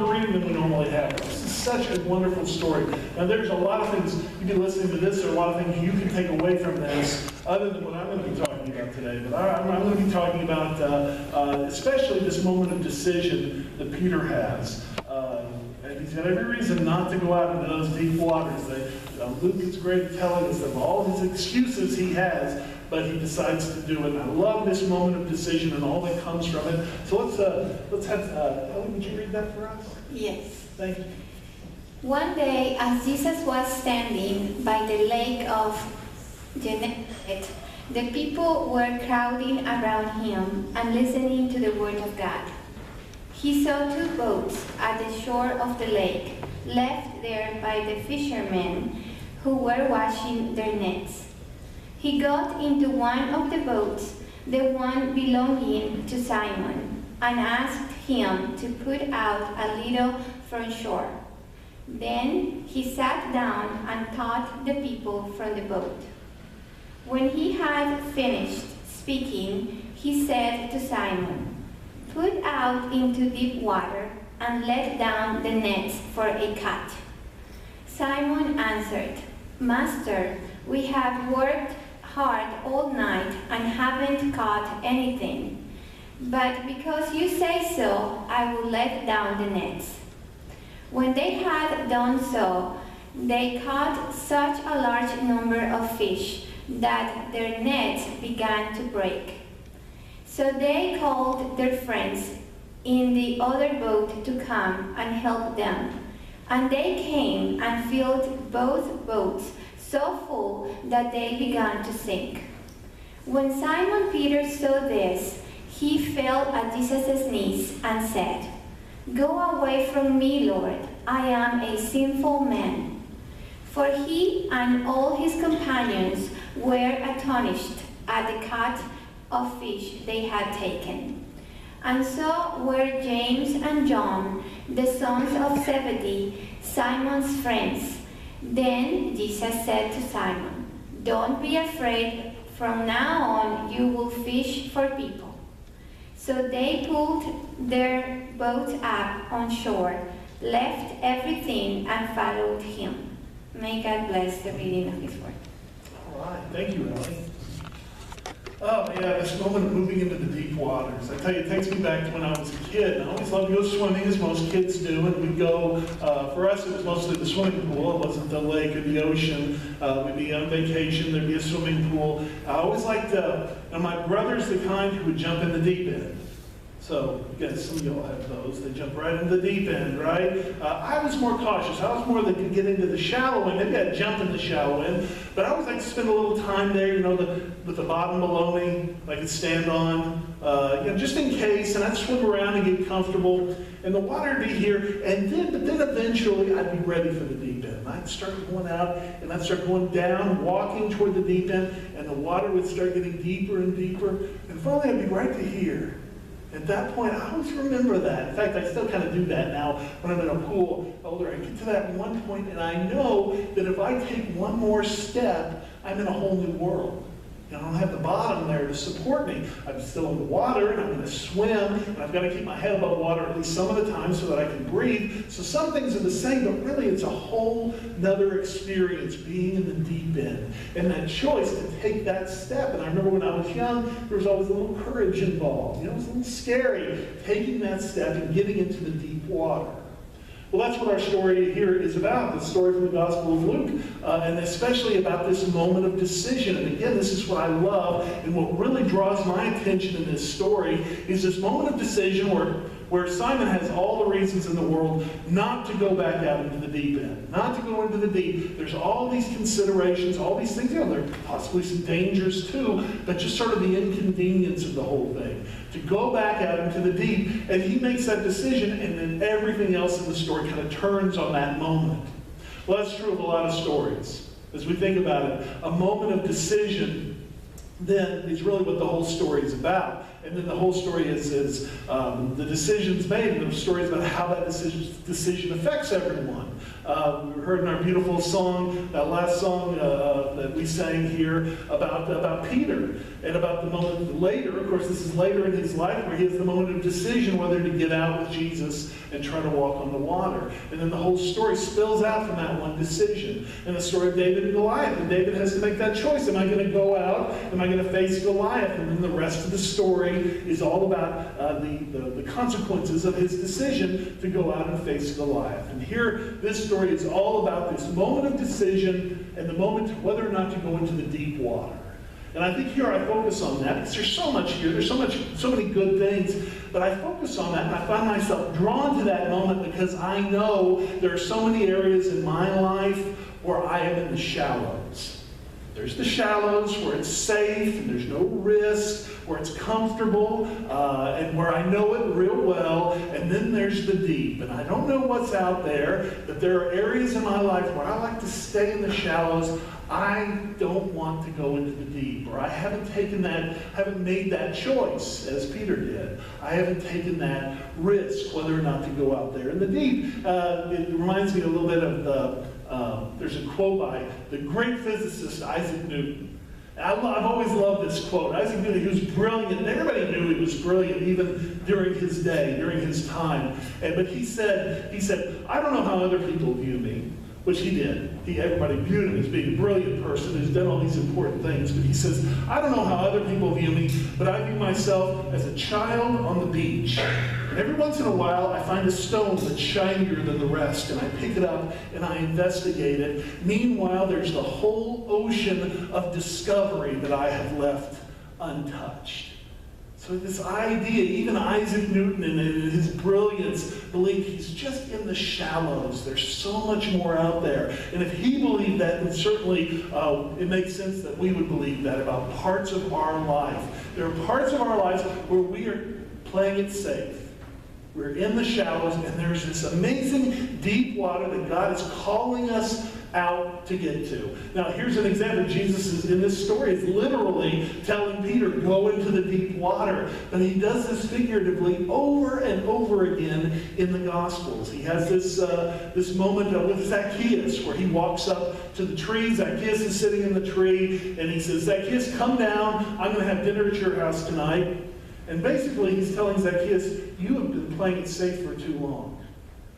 longer reading than we normally have. This is such a wonderful story. Now, there's a lot of things, you can listen to this, there are a lot of things you can take away from this, other than what I'm going to be talking about today. But I'm going to be talking about especially this moment of decision that Peter has. And he's got every reason not to go out into those deep waters. Luke is great at telling us of all his excuses he has, but he decides to do it. And I love this moment of decision and all that comes from it. So let's have, Ellie, would you read that for us? Yes. Thank you. One day, as Jesus was standing by the lake of Gennesaret, the people were crowding around him and listening to the word of God. He saw two boats at the shore of the lake, left there by the fishermen who were washing their nets. He got into one of the boats, the one belonging to Simon, and asked him to put out a little from shore. Then he sat down and taught the people from the boat. When he had finished speaking, he said to Simon, "Put out into deep water and let down the nets for a catch." Simon answered, "Master, we have worked hard all night and haven't caught anything. But because you say so, I will let down the nets." When they had done so, they caught such a large number of fish that their nets began to break. So they called their friends in the other boat to come and help them. And they came and filled both boats so full that they began to sink. When Simon Peter saw this, he fell at Jesus' knees and said, "Go away from me, Lord, I am a sinful man." For he and all his companions were astonished at the catch of fish they had taken. And so were James and John, the sons of Zebedee, Simon's friends. Then Jesus said to Simon, "Don't be afraid, from now on you will fish for people." So they pulled their boat up on shore, left everything, and followed him. May God bless the reading of his word. All right, thank you, Ellie. Oh, yeah, this moment of moving into the deep waters. I tell you, it takes me back to when I was a kid. And I always loved to go swimming, as most kids do. And we'd go, for us, it was mostly the swimming pool. It wasn't the lake or the ocean. We'd be on vacation, there'd be a swimming pool. I always liked, my brother's the kind who would jump in the deep end. So, again, some of y'all have those. They jump right into the deep end, right? I was more cautious. I was more that could get into the shallow end. Maybe I'd jump in the shallow end. But I always like to spend a little time there, with the bottom below me, I could stand on, just in case. And I'd swim around and get comfortable. And the water would be here. But then eventually I'd be ready for the deep end. I'd start going out, and I'd start going down, walking toward the deep end. And the water would start getting deeper and deeper. And finally I'd be right to here. At that point, I always remember that. In fact, I still kind of do that now when I'm in a pool older. I get to that one point, and I know that if I take one more step, I'm in a whole new world. I don't have the bottom there to support me. I'm still in the water, and I'm going to swim, and I've got to keep my head above water at least some of the time so that I can breathe. So some things are the same, but really it's a whole nother experience being in the deep end. And that choice to take that step. And I remember when I was young, there was always a little courage involved. It was a little scary taking that step and getting into the deep water. Well, that's what our story here is about, the story from the Gospel of Luke, and especially about this moment of decision. And again, this is what I love, and what really draws my attention in this story is this moment of decision where Simon has all the reasons in the world not to go back out into the deep end, not to go into the deep. There's all these considerations, all these things. There are possibly some dangers too, but just sort of the inconvenience of the whole thing. To go back out into the deep, and he makes that decision, and then everything else in the story kind of turns on that moment. Well, that's true of a lot of stories. As we think about it, a moment of decision then is really what the whole story is about. And then the whole story is the decisions made, and the stories about how that decision affects everyone. We heard in our beautiful song, that last song that we sang here about Peter, and about the moment later, of course this is later in his life, where he has the moment of decision whether to get out with Jesus and try to walk on the water. And then the whole story spills out from that one decision. And the story of David and Goliath, and David has to make that choice. Am I going to go out? Am I going to face Goliath? And then the rest of the story is all about the consequences of his decision to go out and face Goliath. And here, this story is all about this moment of decision and the moment whether or not to go into the deep water. And I think here I focus on that because there's so much here. There's so many good things. But I focus on that, and I find myself drawn to that moment because I know there are so many areas in my life where I am in the shallows. There's the shallows where it's safe and there's no risk, where it's comfortable, and where I know it real well. And then there's the deep. And I don't know what's out there, but there are areas in my life where I like to stay in the shallows. I don't want to go into the deep, or I haven't made that choice as Peter did. I haven't taken that risk whether or not to go out there in the deep. It reminds me a little bit of there's a quote by the great physicist Isaac Newton. I've always loved this quote. Isaac Newton, he was brilliant, and everybody knew he was brilliant even during his day, during his time. But he said, I don't know how other people view me, which he did. Everybody viewed him as being a brilliant person who's done all these important things. But he says, I don't know how other people view me, but I view myself as a child on the beach. And every once in a while, I find a stone that's shinier than the rest, and I pick it up and I investigate it. Meanwhile, there's the whole ocean of discovery that I have left untouched. So this idea, even Isaac Newton in his brilliance believed he's just in the shallows. There's so much more out there. And if he believed that, then certainly it makes sense that we would believe that about parts of our life. There are parts of our lives where we are playing it safe. We're in the shallows, and there's this amazing deep water that God is calling us out to get to. Now, here's an example. Jesus is in this story is literally telling Peter, go into the deep water. But he does this figuratively over and over again in the Gospels. He has this moment with Zacchaeus where he walks up to the tree. Zacchaeus is sitting in the tree, and he says, Zacchaeus, come down. I'm going to have dinner at your house tonight. And basically, he's telling Zacchaeus, you have been playing it safe for too long.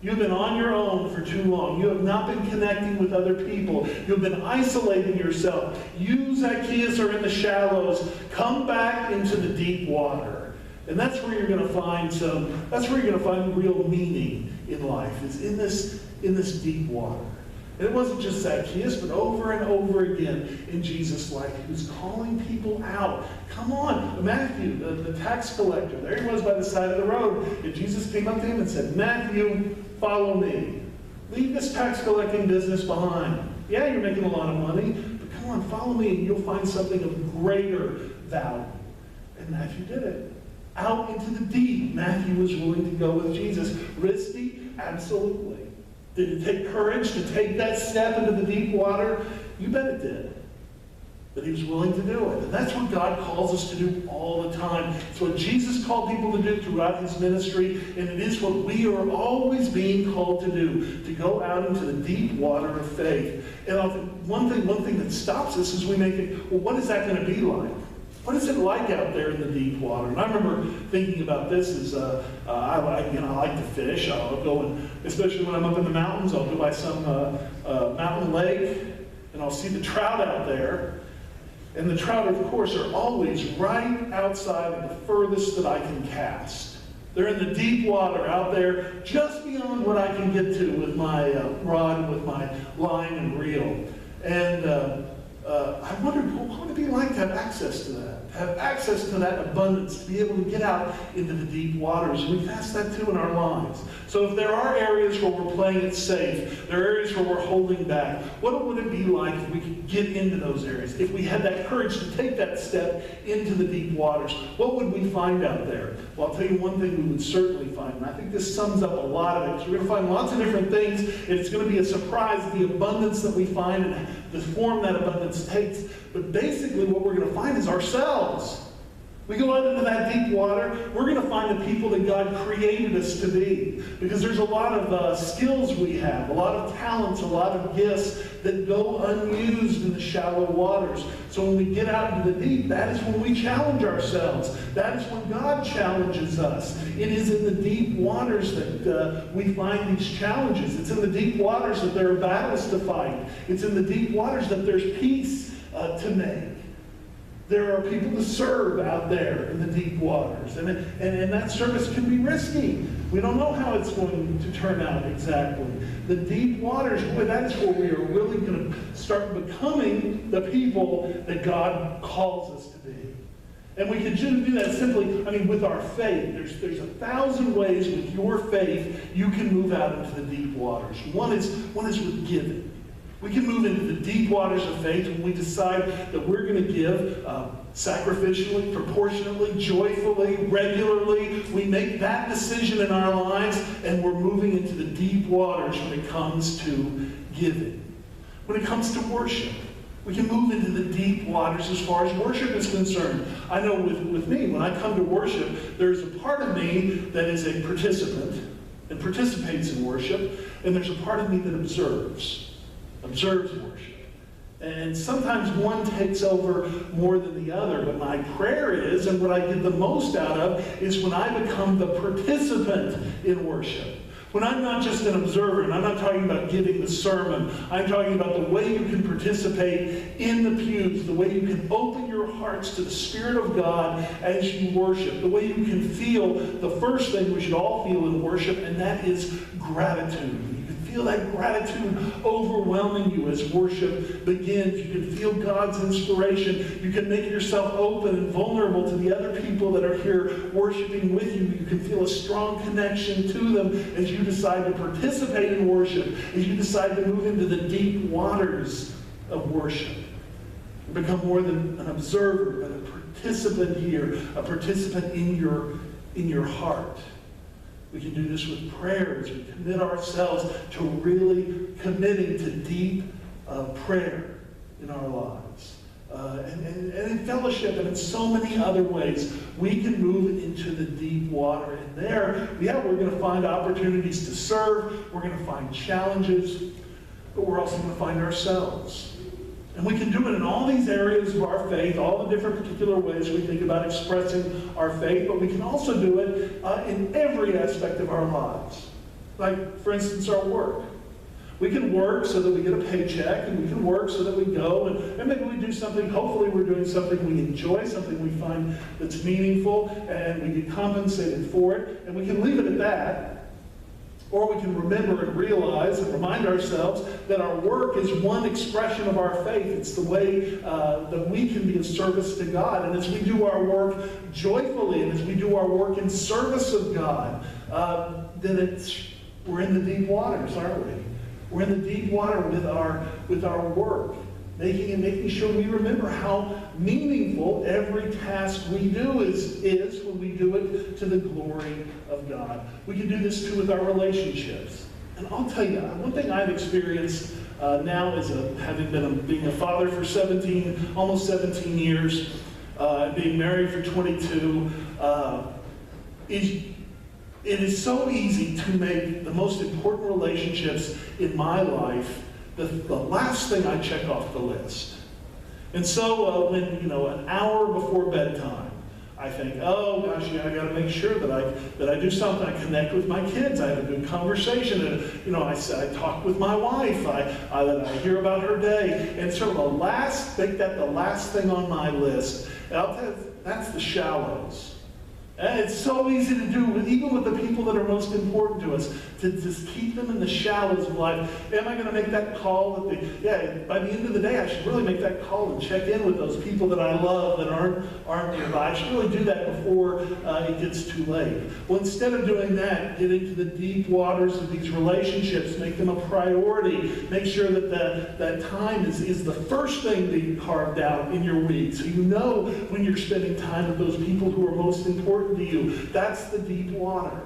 You've been on your own for too long. You have not been connecting with other people. You've been isolating yourself. You, Zacchaeus, are in the shallows. Come back into the deep water. And that's where you're going to find real meaning in life, is in this deep water. And it wasn't just Zacchaeus, but over and over again in Jesus' life, he was calling people out. Come on, Matthew, the tax collector, there he was by the side of the road. And Jesus came up to him and said, Matthew, follow me. Leave this tax collecting business behind. Yeah, you're making a lot of money, but come on, follow me and you'll find something of greater value. And Matthew did it. Out into the deep, Matthew was willing to go with Jesus. Risky? Absolutely. Did it take courage to take that step into the deep water? You bet it did. But he was willing to do it. And that's what God calls us to do all the time. It's what Jesus called people to do throughout his ministry, and it is what we are always being called to do, to go out into the deep water of faith. And one thing that stops us is we may think, well, what is that going to be like? What is it like out there in the deep water? And I remember thinking about this as I like to fish. I'll go, and especially when I'm up in the mountains, I'll go by some mountain lake, and I'll see the trout out there. And the trout, of course, are always right outside of the furthest that I can cast. They're in the deep water out there, just beyond what I can get to with my rod and with my line and reel. And I wondered, what would it be like to have access to that? To have access to that abundance, to be able to get out into the deep waters. We've asked that too in our lives. So if there are areas where we're playing it safe, there are areas where we're holding back, what would it be like if we could get into those areas? If we had that courage to take that step into the deep waters, what would we find out there? Well, I'll tell you one thing we would certainly find, and I think this sums up a lot of it, because we're going to find lots of different things, and it's going to be a surprise, the abundance that we find and the form that abundance takes. But basically what we're going to find is ourselves. We go out into that deep water, we're going to find the people that God created us to be. Because there's a lot of skills we have, a lot of talents, a lot of gifts that go unused in the shallow waters. So when we get out into the deep, that is when we challenge ourselves. That is when God challenges us. It is in the deep waters that we find these challenges. It's in the deep waters that there are battles to fight. It's in the deep waters that there's peace to make. There are people to serve out there in the deep waters. And that service can be risky. We don't know how it's going to turn out exactly. The deep waters, boy, that's where we are really going to start becoming the people that God calls us to be. And we can do that simply, with our faith. There's 1,000 ways with your faith you can move out into the deep waters. One is with giving. We can move into the deep waters of faith when we decide that we're going to give sacrificially, proportionately, joyfully, regularly. We make that decision in our lives, and we're moving into the deep waters when it comes to giving. When it comes to worship, we can move into the deep waters as far as worship is concerned. I know with me, when I come to worship, there's a part of me that is a participant and participates in worship, and there's a part of me that observes worship. And sometimes one takes over more than the other, but my prayer is, and what I get the most out of, is when I become the participant in worship. When I'm not just an observer, and I'm not talking about giving the sermon, I'm talking about the way you can participate in the pews, the way you can open your hearts to the Spirit of God as you worship, the way you can feel the first thing we should all feel in worship, and that is gratitude. Feel that gratitude overwhelming you as worship begins. You can feel God's inspiration. You can make yourself open and vulnerable to the other people that are here worshiping with you. You can feel a strong connection to them as you decide to participate in worship, as you decide to move into the deep waters of worship. Become more than an observer, but a participant here, a participant in your heart. We can do this with prayers. We commit ourselves to really committing to deep prayer in our lives. And in fellowship and in so many other ways, we can move into the deep water. And there, we're going to find opportunities to serve. We're going to find challenges. But we're also going to find ourselves. And we can do it in all these areas of our faith, all the different particular ways we think about expressing our faith, but we can also do it in every aspect of our lives. Like, for instance, our work. We can work so that we get a paycheck, and we can work so that we go, and maybe we do something, hopefully we're doing something we enjoy, something we find that's meaningful, and we get compensated for it, and we can leave it at that. Or we can remember and realize and remind ourselves that our work is one expression of our faith. It's the way that we can be of service to God. And as we do our work joyfully, and as we do our work in service of God, then we're in the deep waters, aren't we? We're in the deep water with our work. Making sure we remember how meaningful every task we do is when we do it to the glory of God. We can do this too with our relationships. And I'll tell you, one thing I've experienced now as being a father for almost 17 years, being married for 22, it is so easy to make the most important relationships in my life the last thing I check off the list. And so when, an hour before bedtime, I think, oh gosh, I got to make sure that I do something. I connect with my kids. I have a good conversation. And, I talk with my wife. I hear about her day. And sort of the last thing on my list. And I'll tell you, that's the shallows. And it's so easy to do, even with the people that are most important to us, to just keep them in the shallows of life. Am I going to make that call? By the end of the day, I should really make that call and check in with those people that I love that aren't nearby. I should really do that before it gets too late. Well, instead of doing that, get into the deep waters of these relationships, make them a priority. Make sure that that time is the first thing being carved out in your week. So you know when you're spending time with those people who are most important to you. That's the deep water.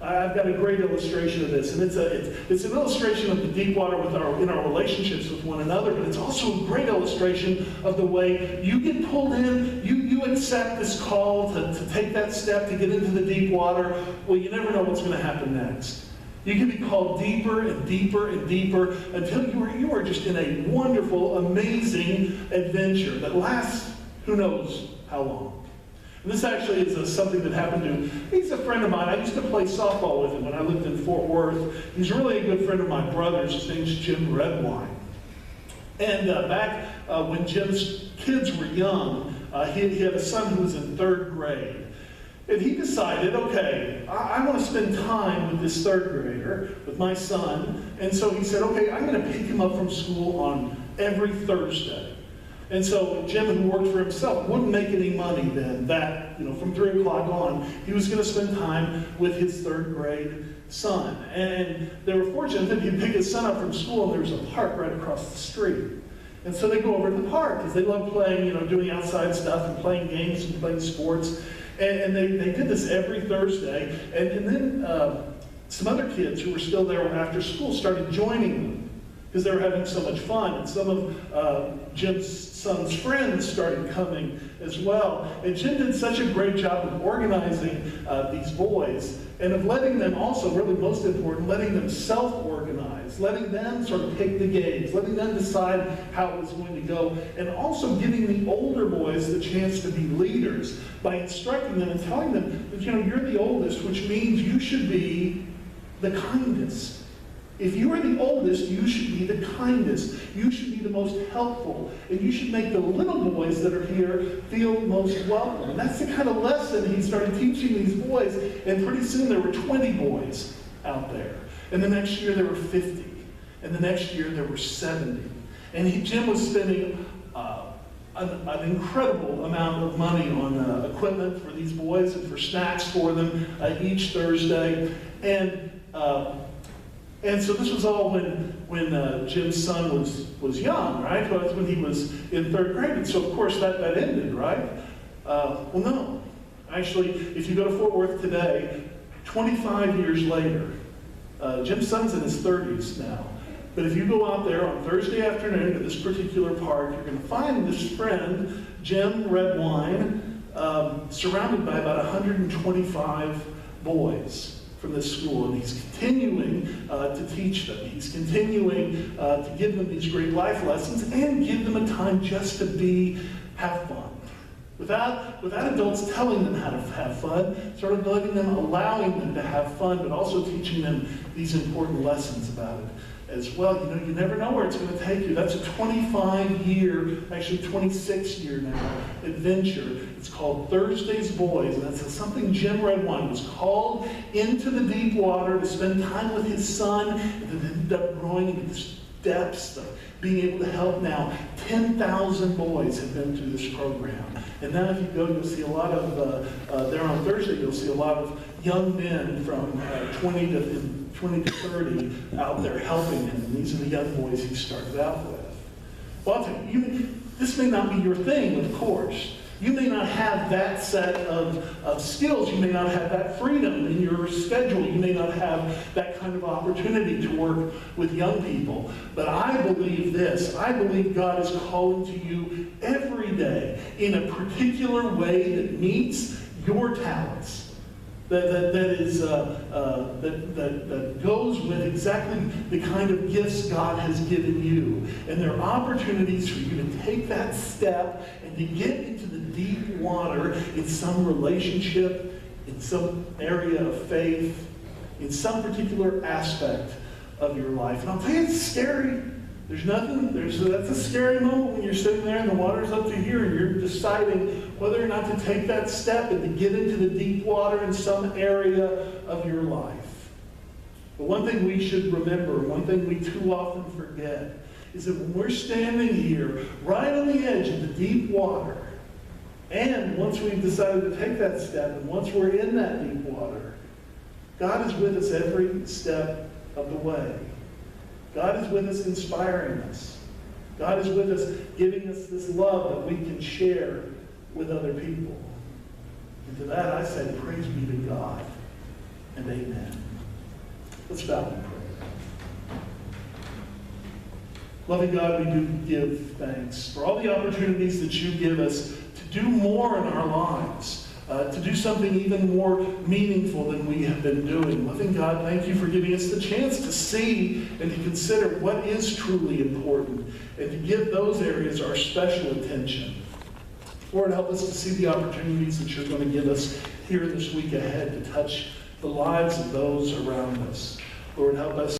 I've got a great illustration of this, and it's an illustration of the deep water in our relationships with one another, but it's also a great illustration of the way you get pulled in, you accept this call to take that step to get into the deep water. Well, you never know what's going to happen next. You can be called deeper and deeper and deeper until you are just in a wonderful, amazing adventure that lasts who knows how long. And this actually is something that happened to, he's a friend of mine. I used to play softball with him when I lived in Fort Worth. He's really a good friend of my brother's. His name's Jim Redwine. And back when Jim's kids were young, he had a son who was in 3rd grade. And he decided, okay, I want to spend time with this 3rd grader, with my son. And so he said, okay, I'm going to pick him up from school on every Thursday. And so Jim, who worked for himself, wouldn't make any money then. From 3 o'clock on, he was going to spend time with his 3rd grade son. And they were fortunate that he'd pick his son up from school, and there was a park right across the street. And so they go over to the park because they love playing, doing outside stuff and playing games and playing sports. And they did this every Thursday. And then some other kids who were still there after school started joining them because they were having so much fun. And some of Jim's son's friends started coming as well. And Jim did such a great job of organizing these boys and of letting them also, really most important, letting them self-organize, letting them sort of pick the games, letting them decide how it was going to go, and also giving the older boys the chance to be leaders by instructing them and telling them that, you're the oldest, which means you should be the kindest. If you are the oldest, you should be the kindest. You should be the most helpful. And you should make the little boys that are here feel most welcome. And that's the kind of lesson he started teaching these boys. And pretty soon there were 20 boys out there. And the next year there were 50. And the next year there were 70. And Jim was spending an incredible amount of money on equipment for these boys and for snacks for them each Thursday. And so this was all when Jim's son was young, right? Well, that's when he was in 3rd grade. And so, of course, that ended, right? Well, no. Actually, if you go to Fort Worth today, 25 years later, Jim's son's in his 30s now. But if you go out there on Thursday afternoon to this particular park, you're going to find this friend, Jim Redwine, surrounded by about 125 boys from this school, and he's continuing to teach them. He's continuing to give them these great life lessons and give them a time just to have fun. Without adults telling them how to have fun, sort of allowing them to have fun, but also teaching them these important lessons about it as well. You never know where it's going to take you. That's a 25-year, actually 26-year now, adventure. It's called Thursday's Boys, and that's something Jim Redwine was called into the deep water to spend time with his son, and then ended up growing into this depths of being able to help now. 10,000 boys have been through this program. And now if you go, you'll see a lot of, there on Thursday, you'll see a lot of young men from 20 to 30 out there helping him. And these are the young boys he started out with. Well, I'll tell you, this may not be your thing, of course. You may not have that set of skills. You may not have that freedom in your schedule. You may not have that kind of opportunity to work with young people. But I believe this. I believe God is calling to you every day in a particular way that meets your talents. That goes with exactly the kind of gifts God has given you. And there are opportunities for you to take that step and to get into the deep water in some relationship, in some area of faith, in some particular aspect of your life. And I'll tell you, it's scary. That's a scary moment when you're sitting there and the water's up to here and you're deciding whether or not to take that step and to get into the deep water in some area of your life. But one thing we should remember, one thing we too often forget, is that when we're standing here right on the edge of the deep water, and once we've decided to take that step, and once we're in that deep water, God is with us every step of the way. God is with us inspiring us. God is with us giving us this love that we can share with other people. And to that I say, praise be to God. and amen. Let's bow in prayer. Loving God, we do give thanks for all the opportunities that you give us to do more in our lives, to do something even more meaningful than we have been doing. Loving God, thank you for giving us the chance to see and to consider what is truly important and to give those areas our special attention. Lord, help us to see the opportunities that you're going to give us here this week ahead to touch the lives of those around us. Lord, help us